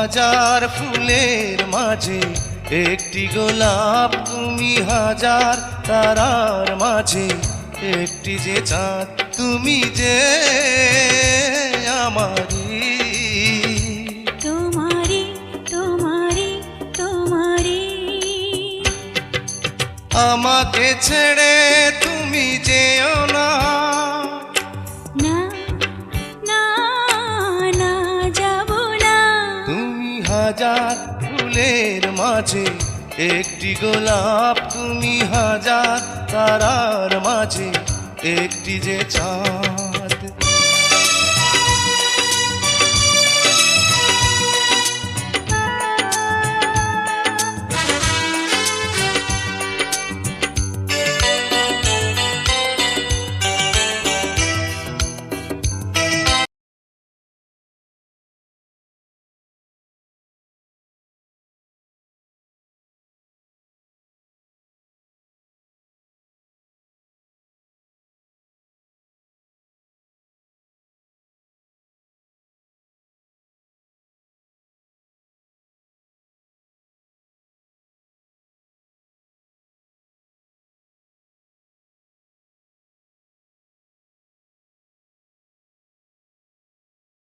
হাজার ফুলের মাঝে একটি গোলাপ, তুমি হাজার তারার মাঝে একটি যে চাঁদ, তুমি যে আমারি। তোমারি তোমারি তোমারি, আমাকে ছেড়ে তুমি যেও না, না না না যাব না। তুমি হাজার ফুলের মাঝে একটি গোলাপ, তুমি হাজার তারার মাঝে একটি যে চাঁদ।